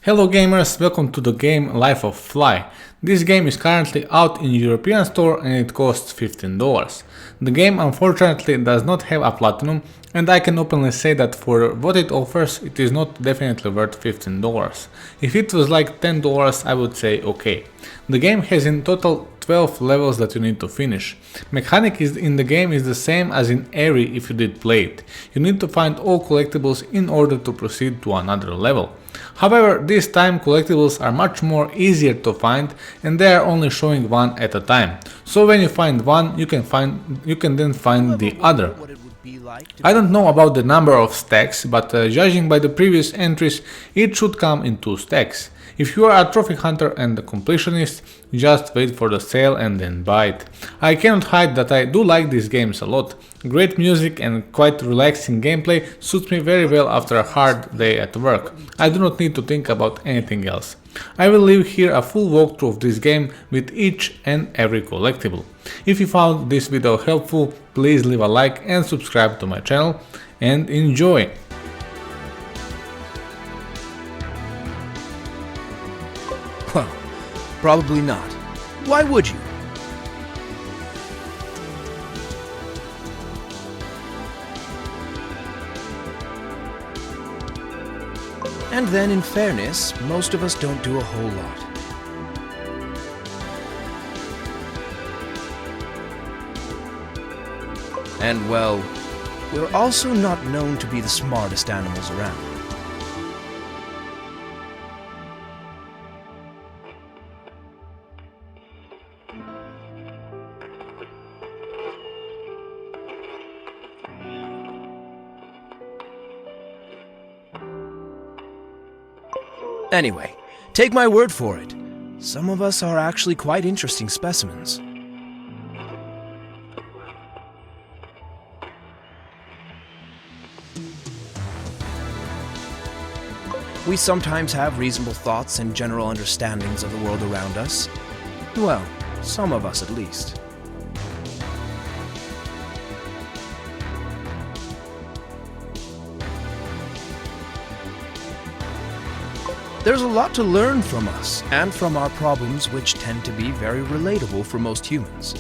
Hello gamers, welcome to the game Life of Fly. This game is currently out in European store and it costs $15. The game unfortunately does not have a platinum and I can openly say that for what it offers it is not definitely worth $15. If it was like $10 I would say okay. The game has in total 12 levels that you need to finish. Mechanic in the game is the same as in Airy if you did play it. You need to find all collectibles in order to proceed to another level. However, this time collectibles are much more easier to find and they are only showing one at a time. So when you find one, you can then find the other. I don't know about the number of stacks, but judging by the previous entries, it should come in 2 stacks. If you are a trophy hunter and a completionist, just wait for the sale and then buy it. I cannot hide that I do like these games a lot. Great music and quite relaxing gameplay suits me very well after a hard day at work. I do not need to think about anything else. I will leave here a full walkthrough of this game with each and every collectible. If you found this video helpful, please leave a like and subscribe to my channel and enjoy! Well, probably not. Why would you? And then, in fairness, most of us don't do a whole lot. And well, we're also not known to be the smartest animals around. Anyway, take my word for it. Some of us are actually quite interesting specimens. We sometimes have reasonable thoughts and general understandings of the world around us. Well, some of us at least. There's a lot to learn from us, and from our problems, which tend to be very relatable for most humans.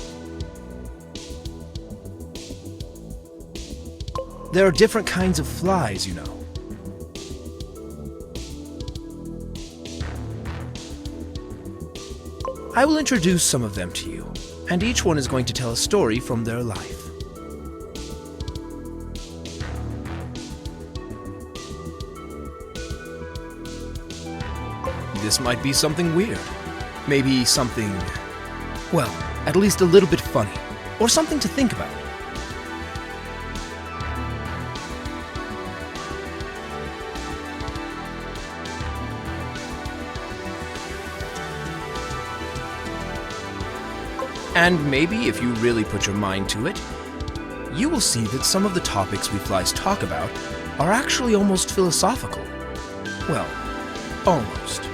There are different kinds of flies, you know. I will introduce some of them to you, and each one is going to tell a story from their life. This might be something weird. Maybe something, well, at least a little bit funny. Or something to think about. And maybe if you really put your mind to it, you will see that some of the topics we flies talk about are actually almost philosophical. Well, almost.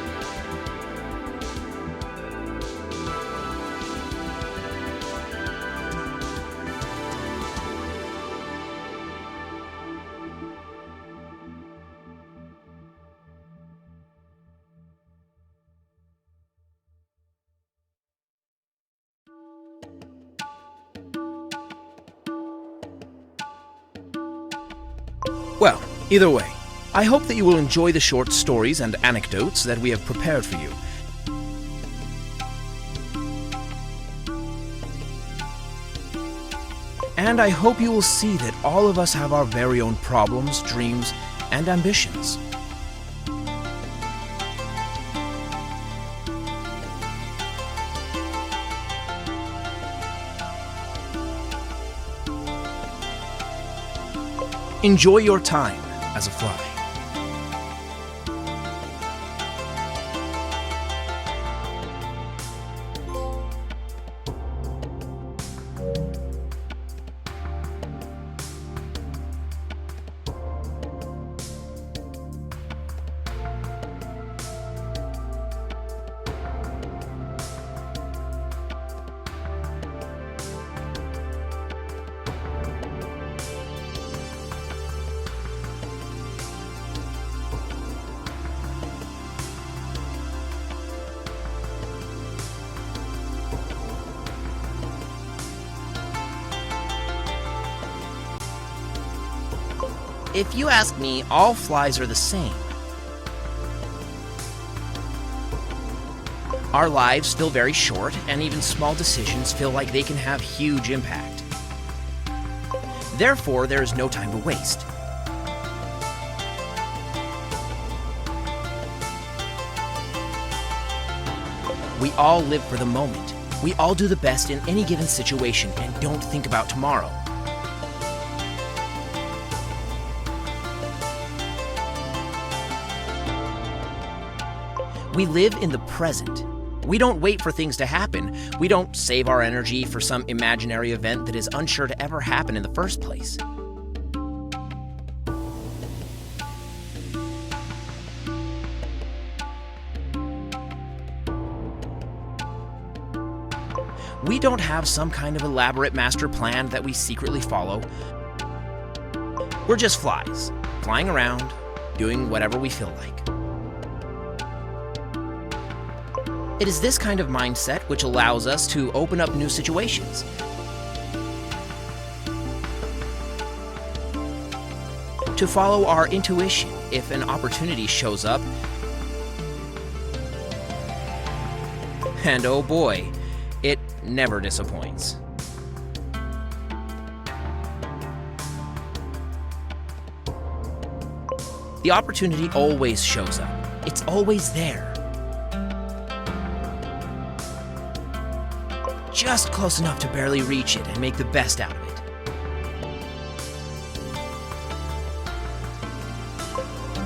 Well, either way, I hope that you will enjoy the short stories and anecdotes that we have prepared for you. And I hope you will see that all of us have our very own problems, dreams, and ambitions. Enjoy your time as a fly. If you ask me, all flies are the same. Our lives feel very short, and even small decisions feel like they can have huge impact. Therefore, there is no time to waste. We all live for the moment. We all do the best in any given situation and don't think about tomorrow. We live in the present. We don't wait for things to happen. We don't save our energy for some imaginary event that is unsure to ever happen in the first place. We don't have some kind of elaborate master plan that we secretly follow. We're just flies, flying around, doing whatever we feel like. It is this kind of mindset which allows us to open up new situations. To follow our intuition if an opportunity shows up. And oh boy, it never disappoints. The opportunity always shows up. It's always there. Just close enough to barely reach it and make the best out of it.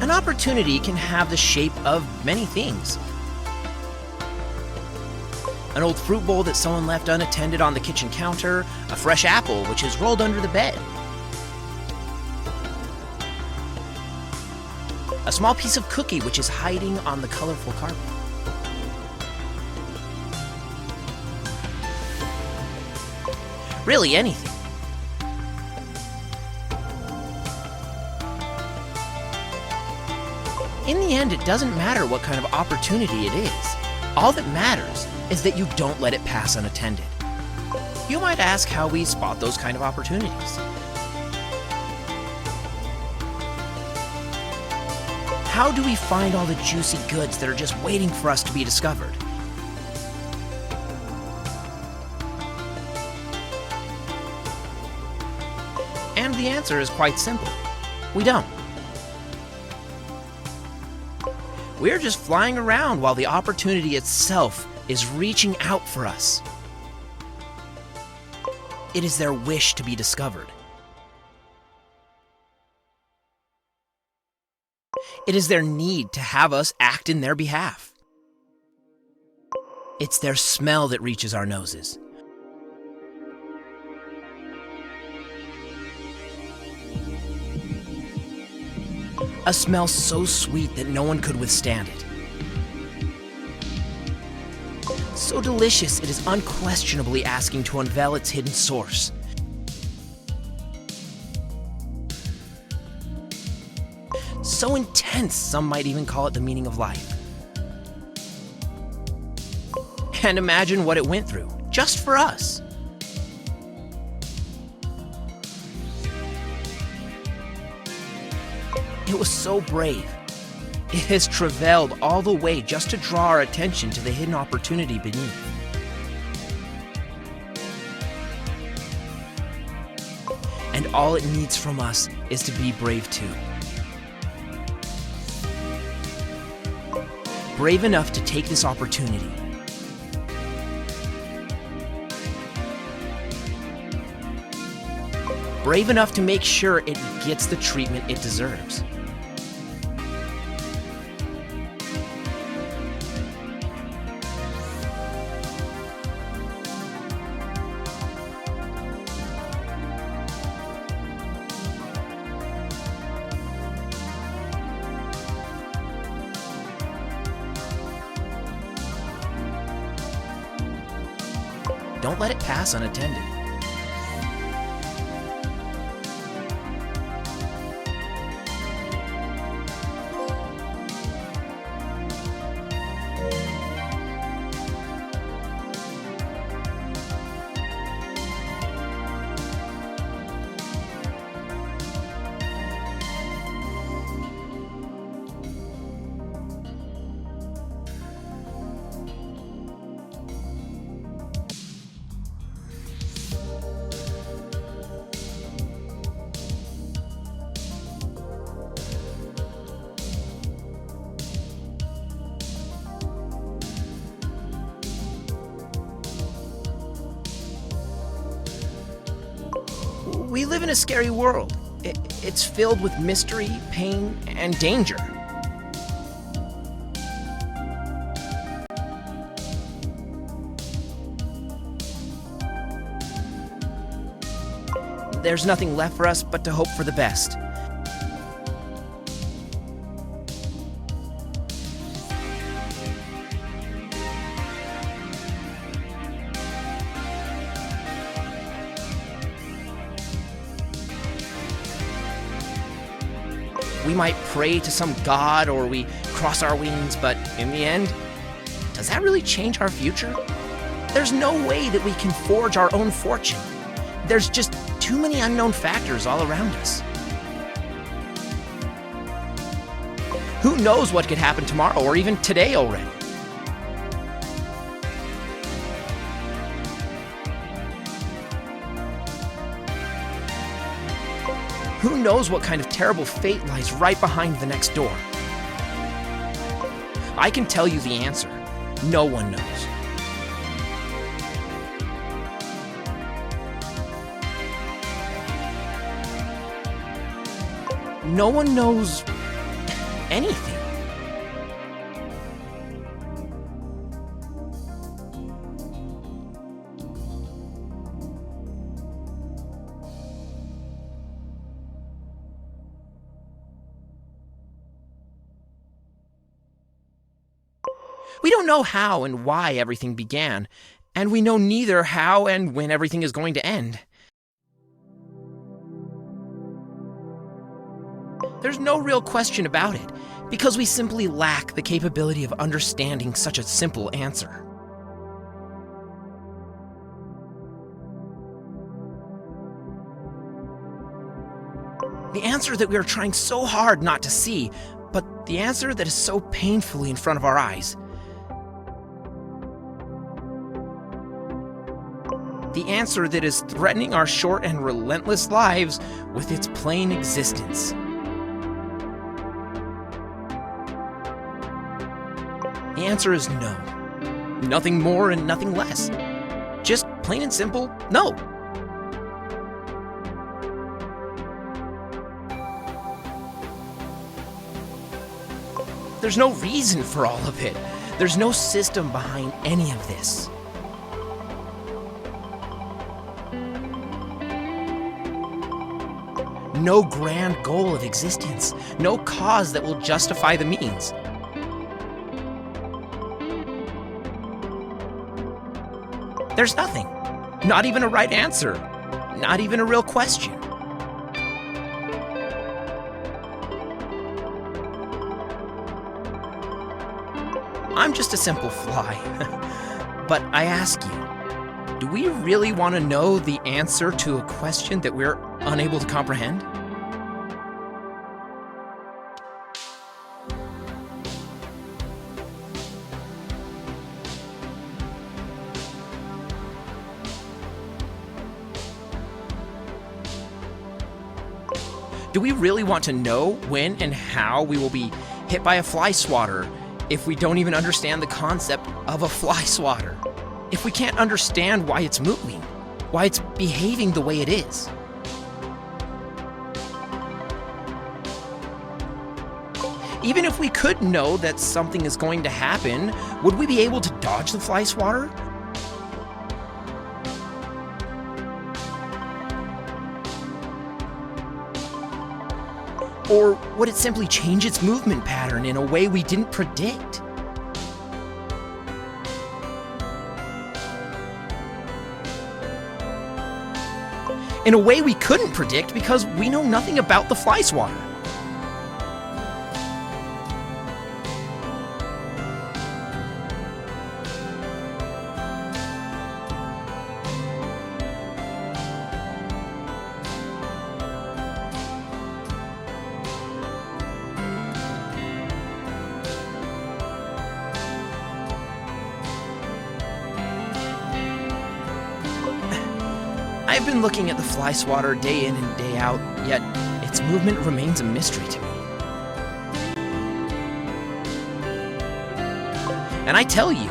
An opportunity can have the shape of many things. An old fruit bowl that someone left unattended on the kitchen counter, a fresh apple which is rolled under the bed, a small piece of cookie which is hiding on the colorful carpet. Really anything. In the end, it doesn't matter what kind of opportunity it is. All that matters is that you don't let it pass unattended. You might ask how we spot those kind of opportunities. How do we find all the juicy goods that are just waiting for us to be discovered? And the answer is quite simple. We don't. We're just flying around while the opportunity itself is reaching out for us. It is their wish to be discovered. It is their need to have us act in their behalf. It's their smell that reaches our noses. A smell so sweet that no one could withstand it. So delicious it is unquestionably asking to unveil its hidden source. So intense, some might even call it the meaning of life. And imagine what it went through, just for us. It was so brave. It has travailed all the way just to draw our attention to the hidden opportunity beneath. And all it needs from us is to be brave too. Brave enough to take this opportunity. Brave enough to make sure it gets the treatment it deserves. Don't let it pass unattended. We live in a scary world. It's filled with mystery, pain, and danger. There's nothing left for us but to hope for the best. We might pray to some god or we cross our wings, but in the end, does that really change our future? There's no way that we can forge our own fortune. There's just too many unknown factors all around us. Who knows what could happen tomorrow or even today already? Who knows what kind of terrible fate lies right behind the next door? I can tell you the answer. No one knows. No one knows anything. We don't know how and why everything began, and we know neither how and when everything is going to end. There's no real question about it, because we simply lack the capability of understanding such a simple answer. The answer that we are trying so hard not to see, but the answer that is so painfully in front of our eyes. The answer that is threatening our short and relentless lives with its plain existence. The answer is no. Nothing more and nothing less. Just plain and simple, no. There's no reason for all of it. There's no system behind any of this. No grand goal of existence, no cause that will justify the means. There's nothing, not even a right answer, not even a real question. I'm just a simple fly, but I ask you, do we really want to know the answer to a question that we're unable to comprehend? Do we really want to know when and how we will be hit by a fly swatter if we don't even understand the concept of a fly swatter? If we can't understand why it's moving, why it's behaving the way it is? Even if we could know that something is going to happen, would we be able to dodge the fly swatter? Or would it simply change its movement pattern in a way we didn't predict? In a way we couldn't predict because we know nothing about the fly swatter. I've been looking at the fly swatter day in and day out, yet its movement remains a mystery to me. And I tell you,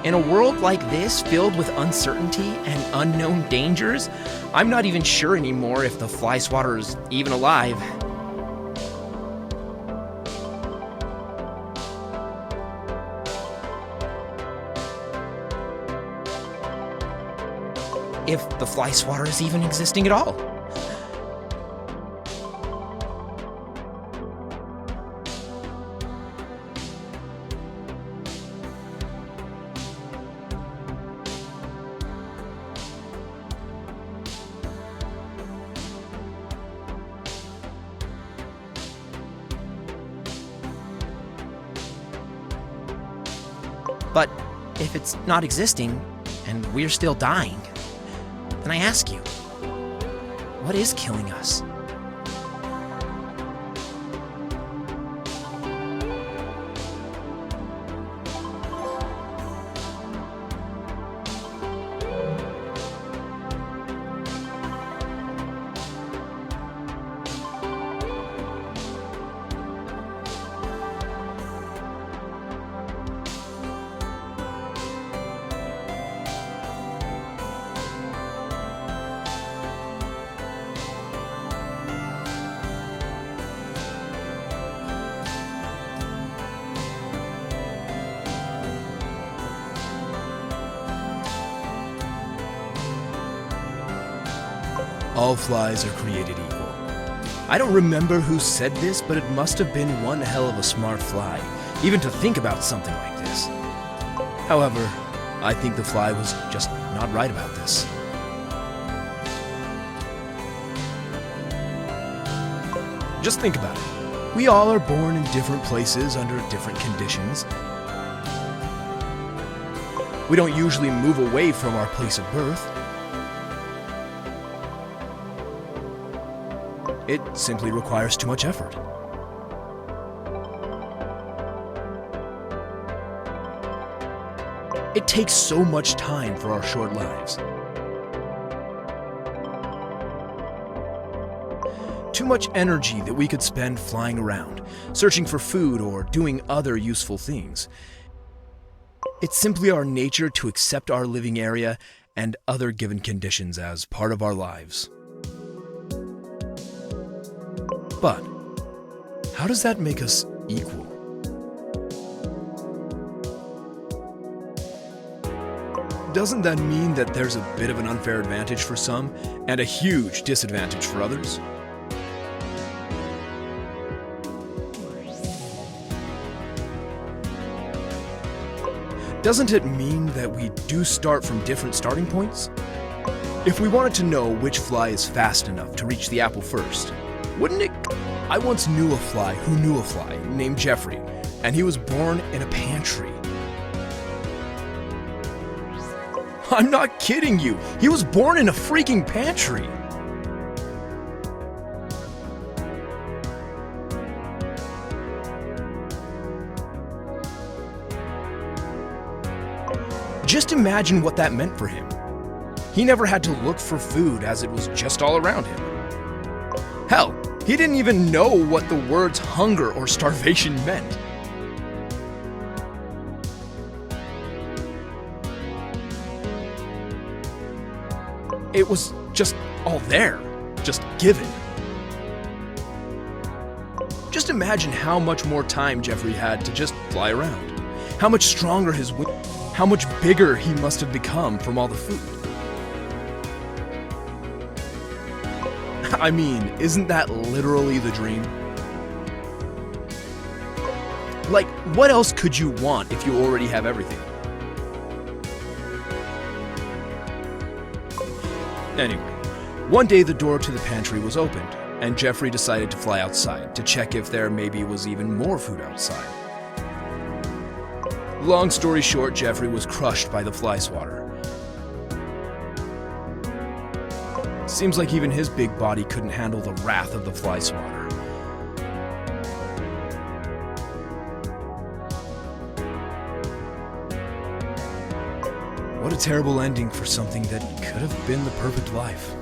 In a world like this, filled with uncertainty and unknown dangers, I'm not even sure anymore if the fly swatter is even alive. If the fly swatter is even existing at all. But if it's not existing, and we're still dying, then I ask you, what is killing us? All flies are created equal. I don't remember who said this, but it must have been one hell of a smart fly, even to think about something like this. However, I think the fly was just not right about this. Just think about it. We all are born in different places under different conditions. We don't usually move away from our place of birth. It simply requires too much effort. It takes so much time for our short lives. Too much energy that we could spend flying around, searching for food or doing other useful things. It's simply our nature to accept our living area and other given conditions as part of our lives. But how does that make us equal? Doesn't that mean that there's a bit of an unfair advantage for some and a huge disadvantage for others? Doesn't it mean that we do start from different starting points? If we wanted to know which fly is fast enough to reach the apple first, wouldn't it? I once knew a fly who knew a fly named Jeffrey, and he was born in a pantry. I'm not kidding you. He was born in a freaking pantry. Just imagine what that meant for him. He never had to look for food as it was just all around him. Hell, he didn't even know what the words hunger or starvation meant. It was just all there, just given. Just imagine how much more time Jeffrey had to just fly around. How much stronger his wings, how much bigger he must have become from all the food. I mean, isn't that literally the dream? Like, what else could you want if you already have everything? Anyway, one day the door to the pantry was opened, and Jeffrey decided to fly outside to check if there maybe was even more food outside. Long story short, Jeffrey was crushed by the fly swatter. Seems like even his big body couldn't handle the wrath of the fly swatter. What a terrible ending for something that could have been the perfect life.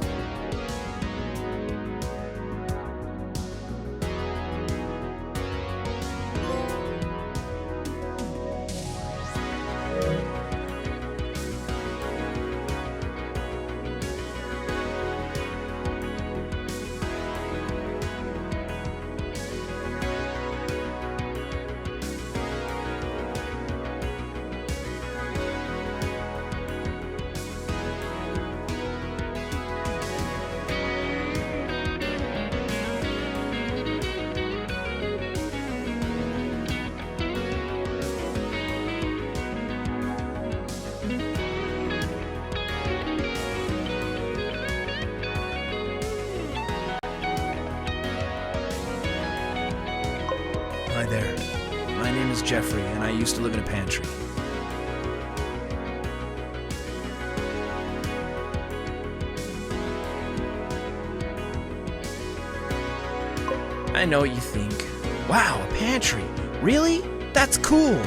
there. My name is Jeffrey, and I used to live in a pantry. I know what you think. Wow, a pantry? Really? That's cool!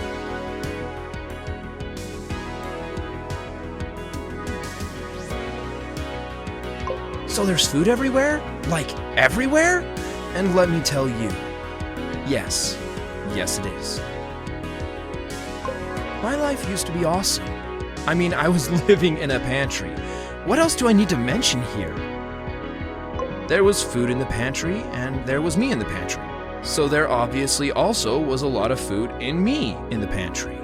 So there's food everywhere? Like, everywhere? And let me tell you, yes. Yes, it is. My life used to be awesome. I mean, I was living in a pantry. What else do I need to mention here? There was food in the pantry, and there was me in the pantry. So there obviously also was a lot of food in me in the pantry.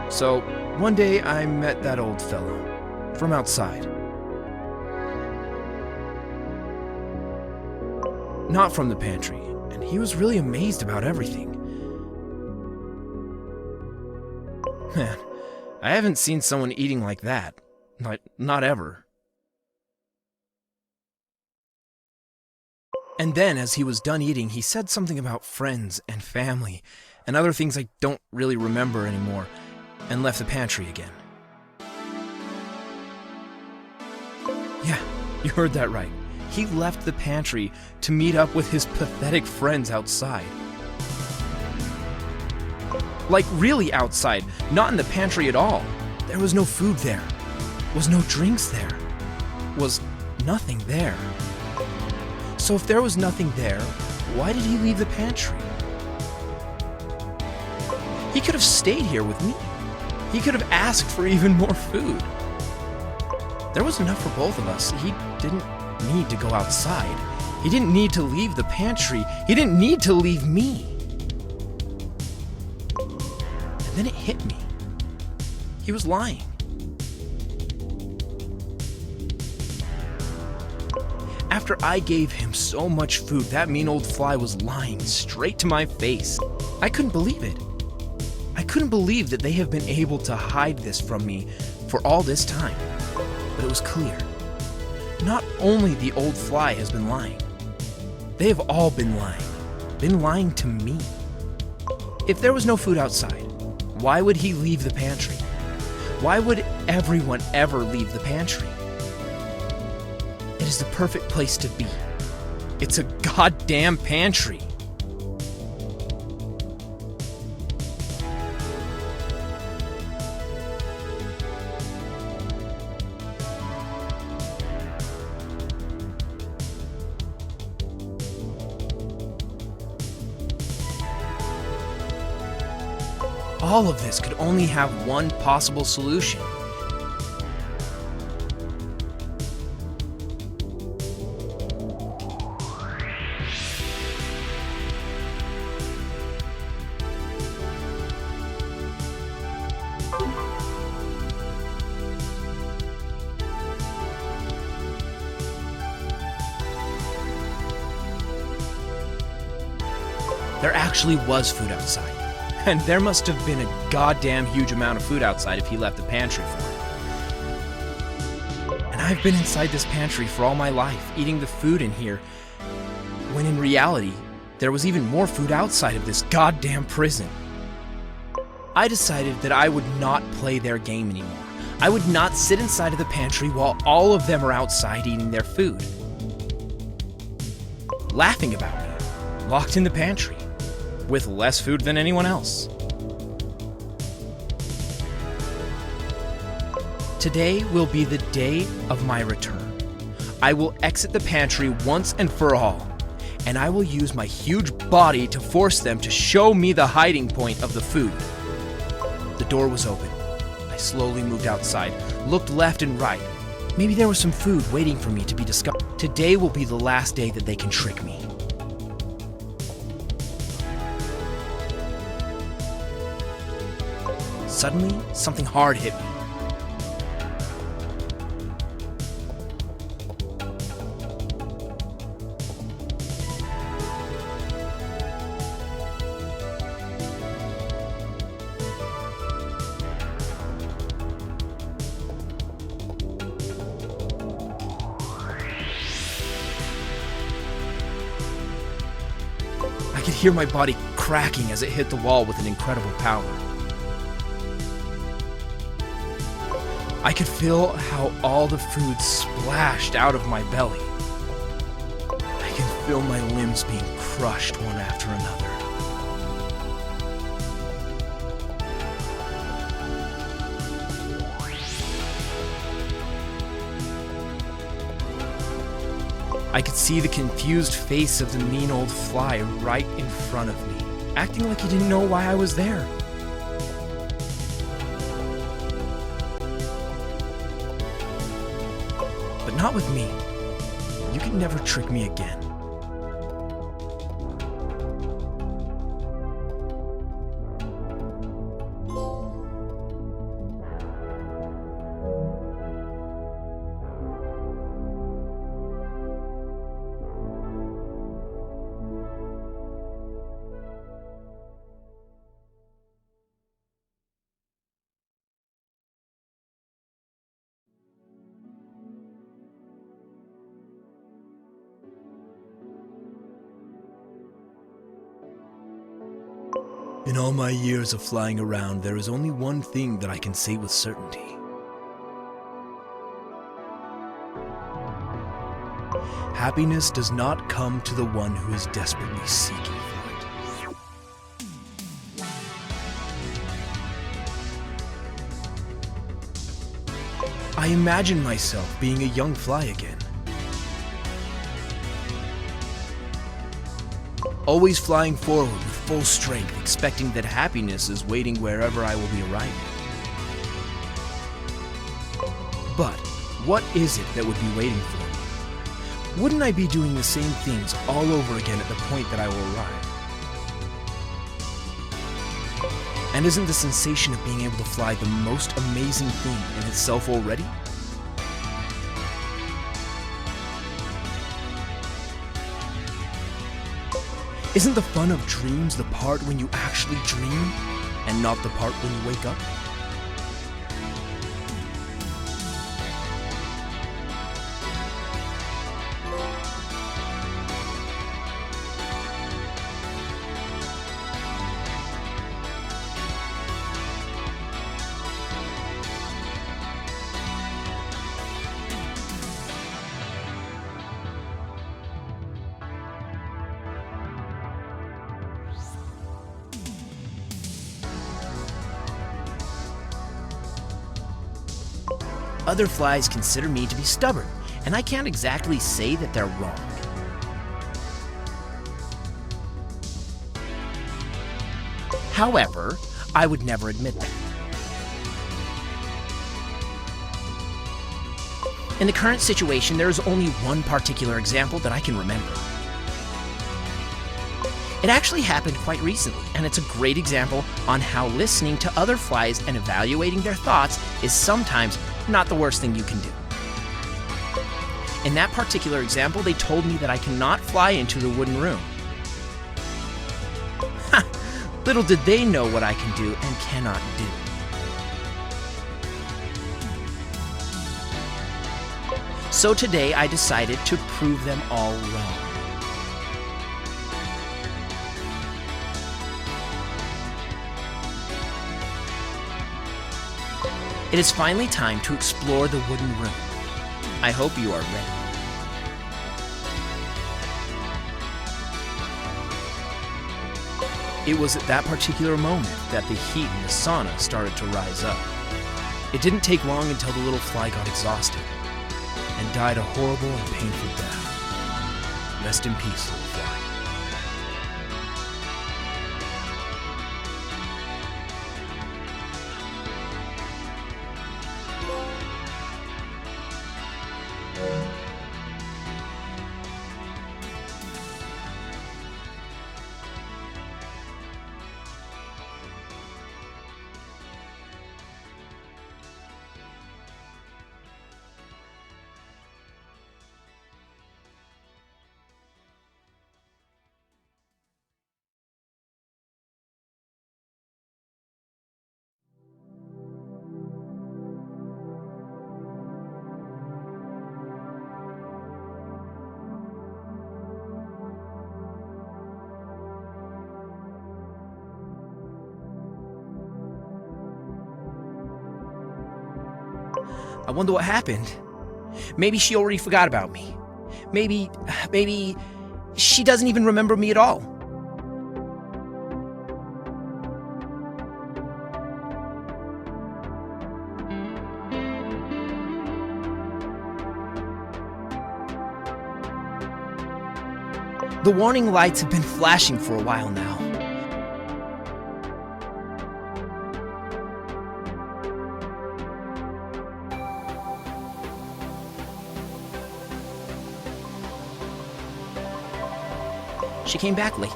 So one day I met that old fellow from outside. Not from the pantry, and he was really amazed about everything. Man, I haven't seen someone eating like that. Not ever. And then, as he was done eating, he said something about friends and family and other things I don't really remember anymore, and left the pantry again. Yeah, you heard that right. He left the pantry to meet up with his pathetic friends outside. Like really outside, not in the pantry at all. There was no food there. Was no drinks there. Was nothing there. So if there was nothing there, why did he leave the pantry? He could have stayed here with me. He could have asked for even more food. There was enough for both of us. He didn't need to go outside. He didn't need to leave the pantry. He didn't need to leave me. And then it hit me. He was lying. After I gave him so much food, that mean old fly was lying straight to my face. I couldn't believe it. I couldn't believe that they have been able to hide this from me for all this time. But it was clear. Not only the old fly has been lying. They have all been lying to me. If there was no food outside, why would he leave the pantry? Why would everyone ever leave the pantry? It is the perfect place to be. It's a goddamn pantry. All of this could only have one possible solution. There actually was food outside. And there must have been a goddamn huge amount of food outside if he left the pantry for it. And I've been inside this pantry for all my life, eating the food in here, when in reality, there was even more food outside of this goddamn prison. I decided that I would not play their game anymore. I would not sit inside of the pantry while all of them are outside eating their food. Laughing about me, locked in the pantry, with less food than anyone else. Today will be the day of my return. I will exit the pantry once and for all, and I will use my huge body to force them to show me the hiding point of the food. The door was open. I slowly moved outside, looked left and right. Maybe there was some food waiting for me to be discovered. Today will be the last day that they can trick me. Suddenly, something hard hit me. I could hear my body cracking as it hit the wall with an incredible power. I could feel how all the food splashed out of my belly. I can feel my limbs being crushed one after another. I could see the confused face of the mean old fly right in front of me, acting like he didn't know why I was there. But not with me. You can never trick me again. In all my years of flying around, there is only one thing that I can say with certainty. Happiness does not come to the one who is desperately seeking for it. I imagine myself being a young fly again. Always flying forward with full strength, expecting that happiness is waiting wherever I will be arriving. But what is it that would be waiting for me? Wouldn't I be doing the same things all over again at the point that I will arrive? And isn't the sensation of being able to fly the most amazing thing in itself already? Isn't the fun of dreams the part when you actually dream, and not the part when you wake up? Other flies consider me to be stubborn, and I can't exactly say that they're wrong. However, I would never admit that. In the current situation, there is only one particular example that I can remember. It actually happened quite recently, and it's a great example on how listening to other flies and evaluating their thoughts is sometimes not the worst thing you can do. In that particular example, they told me that I cannot fly into the wooden room. Ha! Little did they know what I can do and cannot do. So today I decided to prove them all wrong. It is finally time to explore the wooden room. I hope you are ready. It was at that particular moment that the heat in the sauna started to rise up. It didn't take long until the little fly got exhausted and died a horrible and painful death. Rest in peace, little fly. I wonder what happened. Maybe she already forgot about me. Maybe she doesn't even remember me at all. The warning lights have been flashing for a while now. She came back late.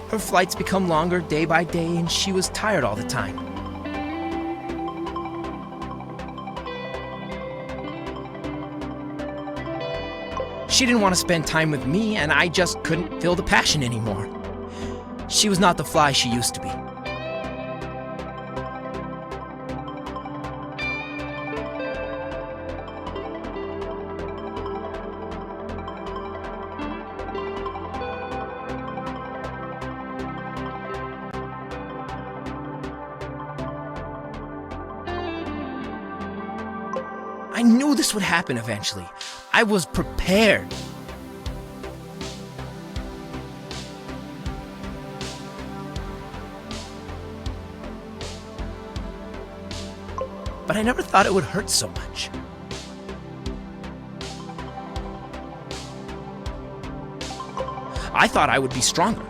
Her flights become longer day by day, and she was tired all the time. She didn't want to spend time with me, and I just couldn't feel the passion anymore. She was not the fly she used to be. I knew this would happen eventually. I was prepared. But I never thought it would hurt so much. I thought I would be stronger.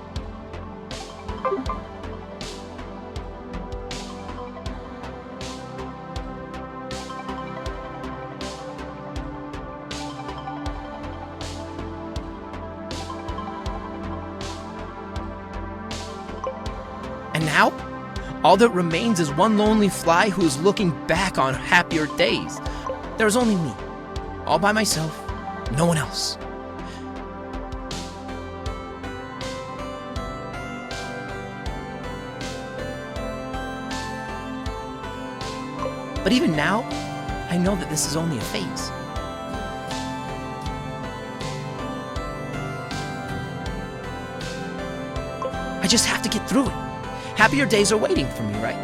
And now, all that remains is one lonely fly who is looking back on happier days. There is only me, all by myself, no one else. But even now, I know that this is only a phase. I just have to get through it. Happier days are waiting for me, right?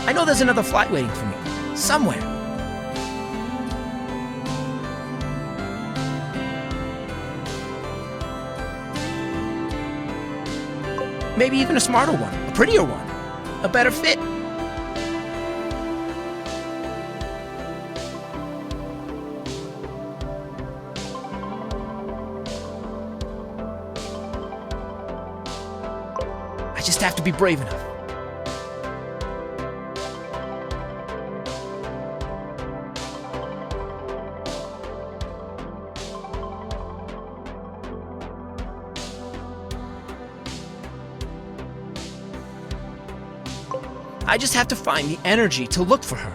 I know there's another flight waiting for me, somewhere. Maybe even a smarter one, a prettier one, a better fit. I just have to be brave enough. I just have to find the energy to look for her.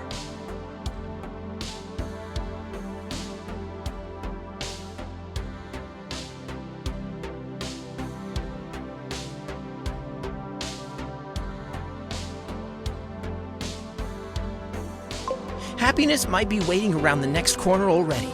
Happiness might be waiting around the next corner already.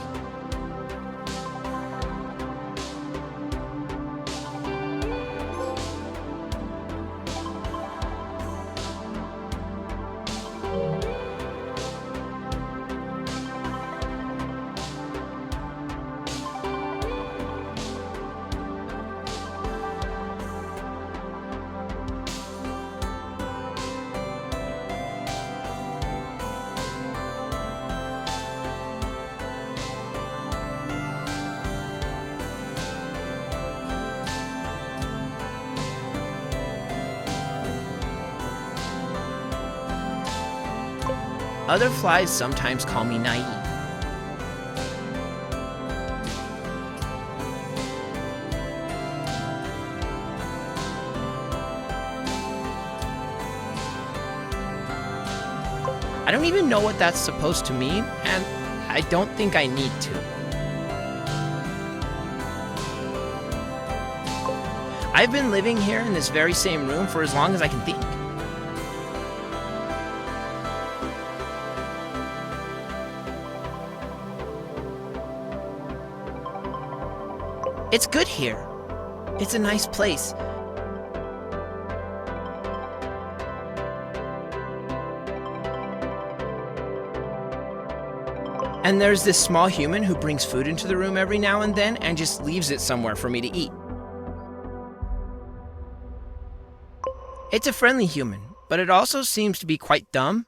Other flies sometimes call me naive. I don't even know what that's supposed to mean, and I don't think I need to. I've been living here in this very same room for as long as I can think. It's good here. It's a nice place. And there's this small human who brings food into the room every now and then and just leaves it somewhere for me to eat. It's a friendly human, but it also seems to be quite dumb.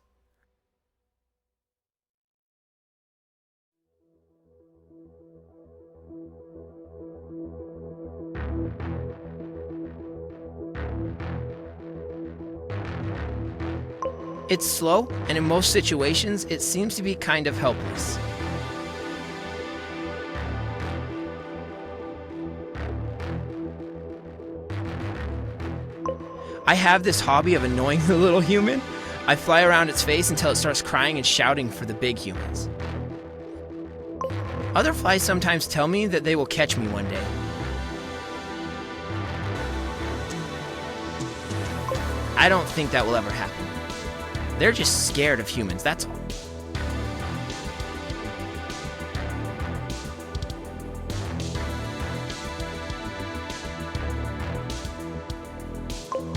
It's slow, and in most situations, it seems to be kind of helpless. I have this hobby of annoying the little human. I fly around its face until it starts crying and shouting for the big humans. Other flies sometimes tell me that they will catch me one day. I don't think that will ever happen. They're just scared of humans, that's all.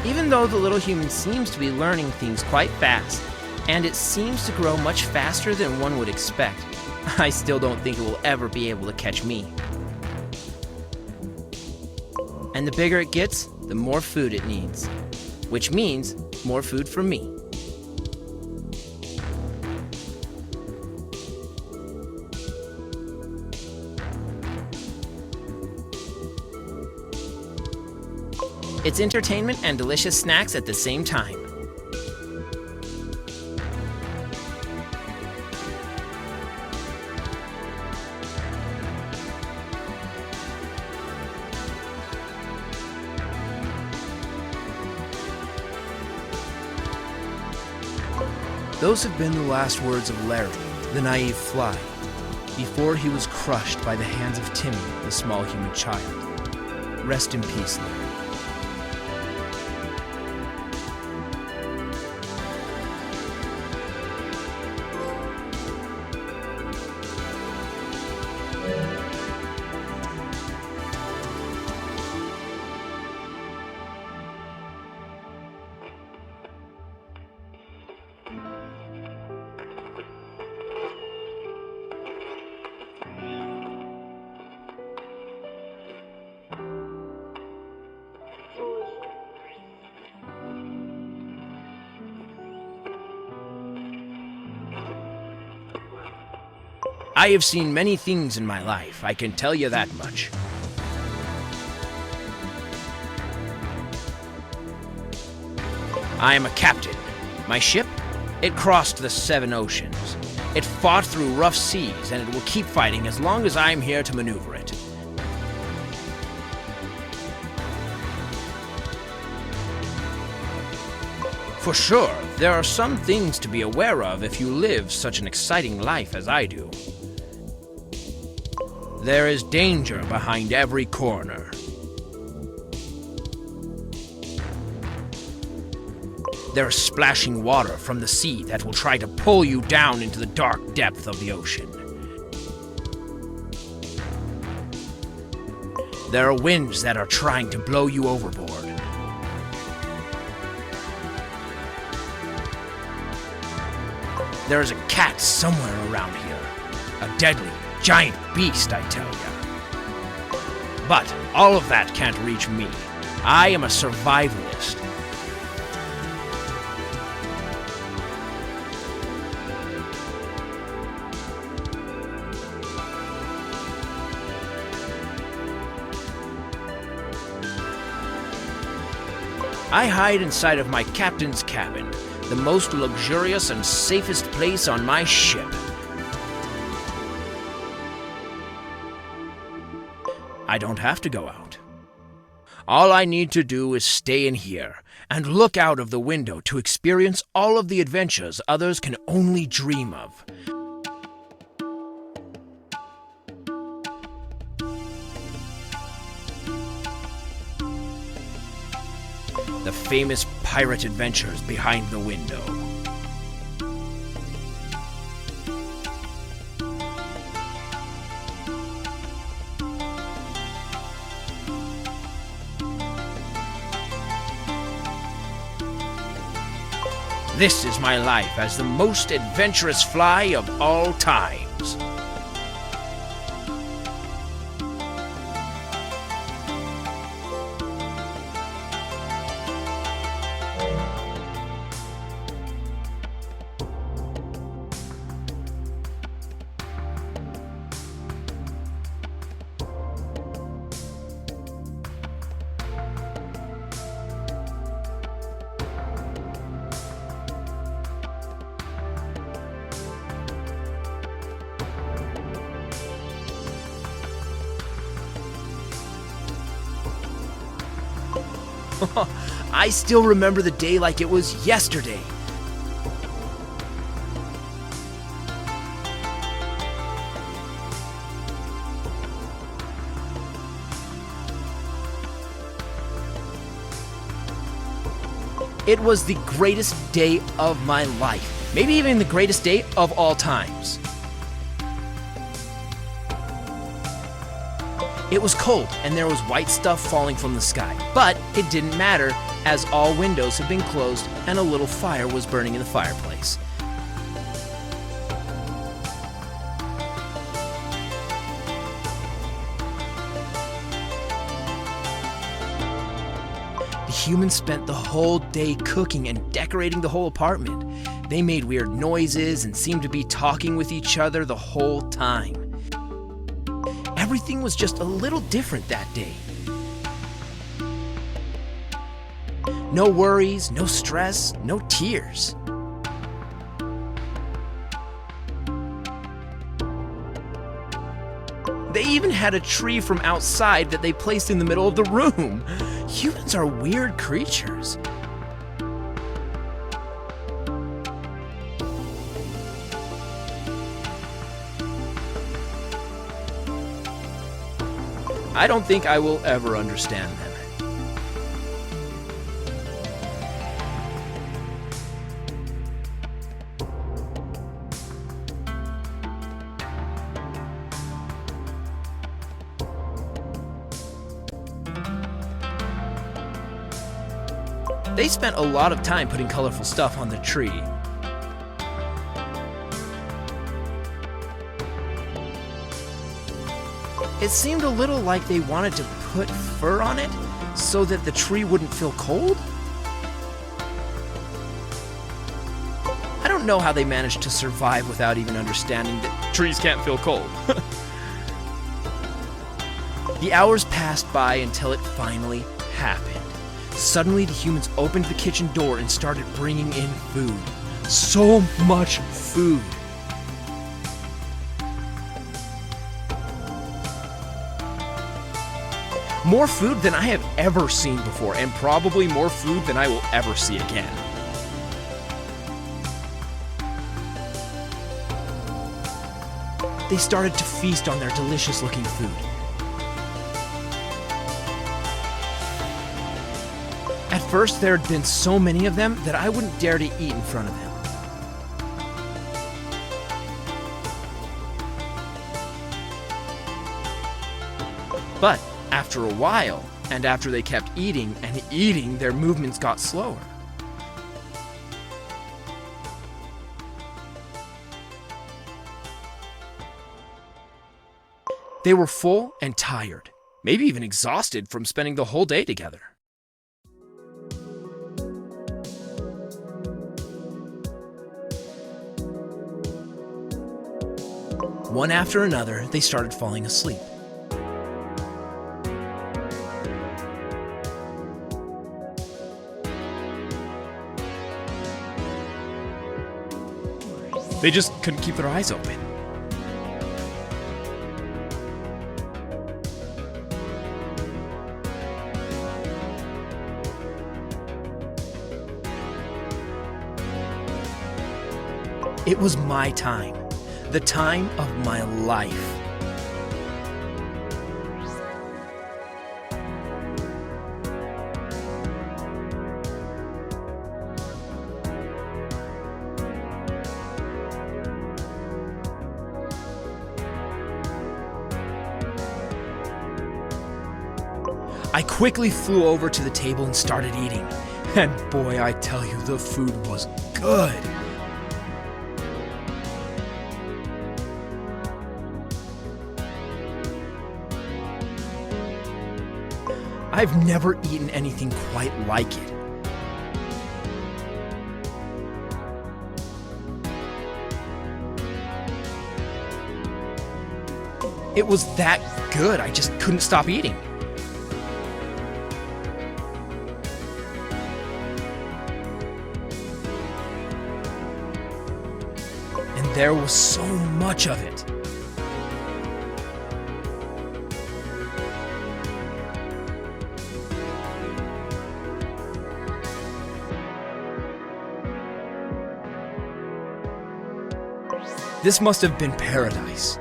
Even though the little human seems to be learning things quite fast, and it seems to grow much faster than one would expect, I still don't think it will ever be able to catch me. And the bigger it gets, the more food it needs, which means more food for me. It's entertainment and delicious snacks at the same time. Those have been the last words of Larry, the naive fly, before he was crushed by the hands of Timmy, the small human child. Rest in peace, Larry. I have seen many things in my life, I can tell you that much. I am a captain. My ship? It crossed the 7 oceans. It fought through rough seas, and it will keep fighting as long as I'm here to maneuver it. For sure, there are some things to be aware of if you live such an exciting life as I do. There is danger behind every corner. There's splashing water from the sea that will try to pull you down into the dark depth of the ocean. There are winds that are trying to blow you overboard. There is a cat somewhere around here. A deadly, giant beast, I tell ya. But all of that can't reach me. I am a survivalist. I hide inside of my captain's cabin, the most luxurious and safest place on my ship. I don't have to go out. All I need to do is stay in here and look out of the window to experience all of the adventures others can only dream of. The famous pirate adventures behind the window. This is my life as the most adventurous fly of all times. I still remember the day like it was yesterday. It was the greatest day of my life, maybe even the greatest day of all times. It was cold and there was white stuff falling from the sky, but it didn't matter as all windows had been closed and a little fire was burning in the fireplace. The humans spent the whole day cooking and decorating the whole apartment. They made weird noises and seemed to be talking with each other the whole time. Everything was just a little different that day. No worries, no stress, no tears. They even had a tree from outside that they placed in the middle of the room. Humans are weird creatures. I don't think I will ever understand them. They spent a lot of time putting colorful stuff on the tree. It seemed a little like they wanted to put fur on it so that the tree wouldn't feel cold. I don't know how they managed to survive without even understanding that trees can't feel cold. The hours passed by until it finally happened. Suddenly, the humans opened the kitchen door and started bringing in food. So much food. More food than I have ever seen before, and probably more food than I will ever see again. They started to feast on their delicious-looking food. At first, there had been so many of them that I wouldn't dare to eat in front of them. But after a while, and after they kept eating and eating, their movements got slower. They were full and tired, maybe even exhausted from spending the whole day together. One after another, they started falling asleep. They just couldn't keep their eyes open. It was my time, the time of my life. I quickly flew over to the table and started eating. And boy, I tell you, the food was good. I've never eaten anything quite like it. It was that good, I just couldn't stop eating. And there was so much of it. This must have been paradise.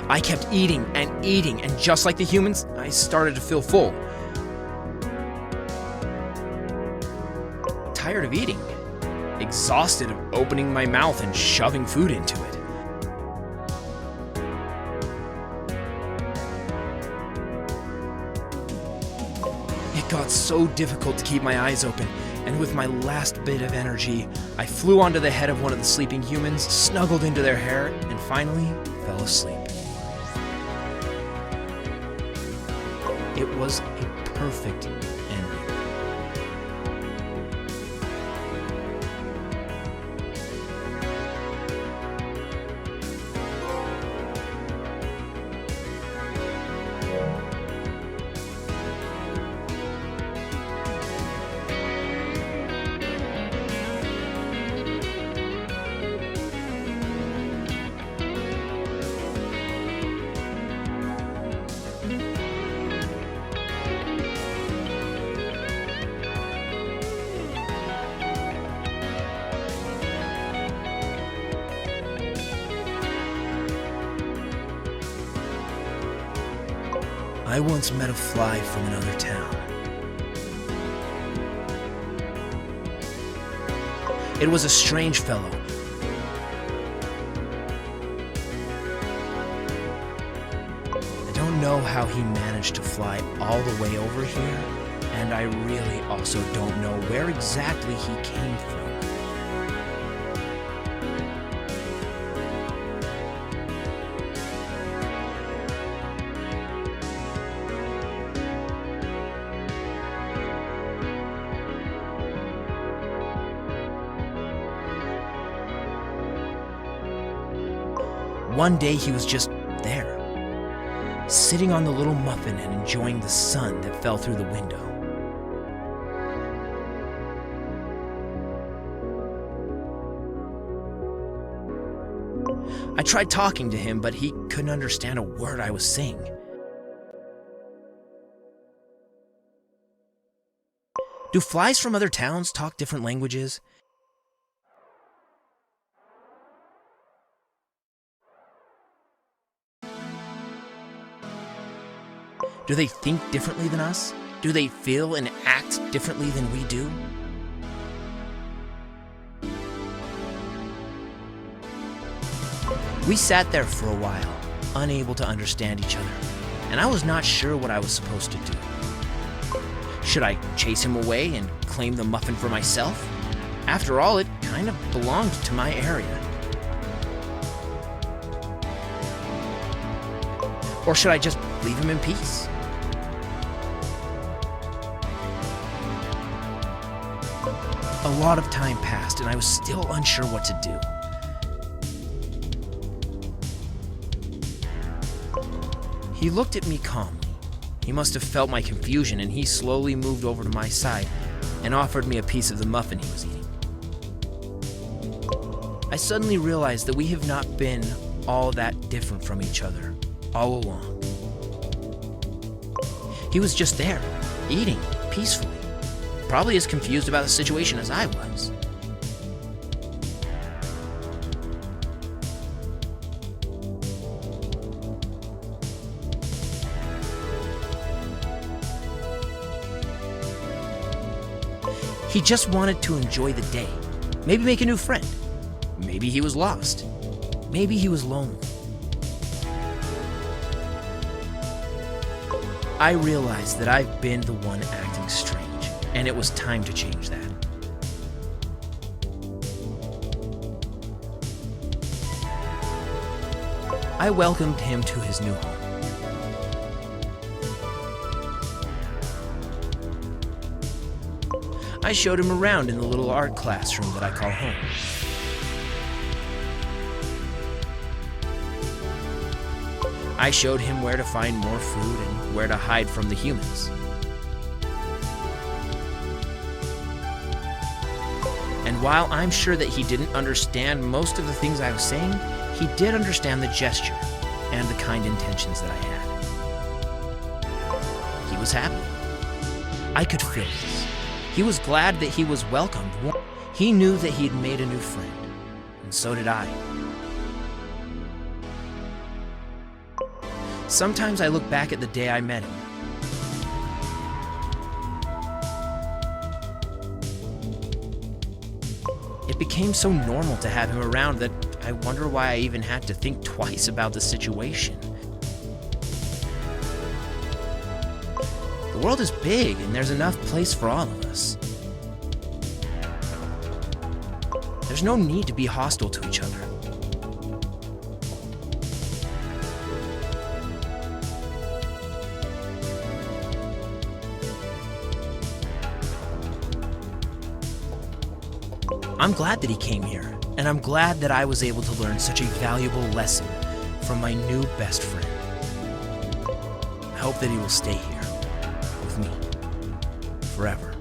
I kept eating, and just like the humans, I started to feel full. Tired of eating. Exhausted of opening my mouth and shoving food into it. It got so difficult to keep my eyes open, and with my last bit of energy, I flew onto the head of one of the sleeping humans, snuggled into their hair, and finally fell asleep. It was a perfect ending. I once met a fly from another town. It was a strange fellow. I don't know how he managed to fly all the way over here, and I really also don't know where exactly he came from. One day he was just there, sitting on the little muffin and enjoying the sun that fell through the window. I tried talking to him, but he couldn't understand a word I was saying. Do flies from other towns talk different languages? Do they think differently than us? Do they feel and act differently than we do? We sat there for a while, unable to understand each other, and I was not sure what I was supposed to do. Should I chase him away and claim the muffin for myself? After all, it kind of belonged to my area. Or should I just leave him in peace? A lot of time passed, and I was still unsure what to do. He looked at me calmly. He must have felt my confusion, and he slowly moved over to my side and offered me a piece of the muffin he was eating. I suddenly realized that we have not been all that different from each other all along. He was just there, eating peacefully, probably as confused about the situation as I was. He just wanted to enjoy the day, maybe make a new friend. Maybe he was lost. Maybe he was lonely. I realized that I've been the one acting strange. and it was time to change that. I welcomed him to his new home. I showed him around in the little art classroom that I call home. I showed him where to find more food and where to hide from the humans. And while I'm sure that he didn't understand most of the things I was saying, he did understand the gesture and the kind intentions that I had. He was happy. I could feel this. He was glad that he was welcomed. He knew that he'd made a new friend, and so did I. Sometimes I look back at the day I met him. It became so normal to have him around that I wonder why I even had to think twice about the situation. The world is big and there's enough place for all of us. There's no need to be hostile to each other. I'm glad that he came here, and I'm glad that I was able to learn such a valuable lesson from my new best friend. I hope that he will stay here with me forever.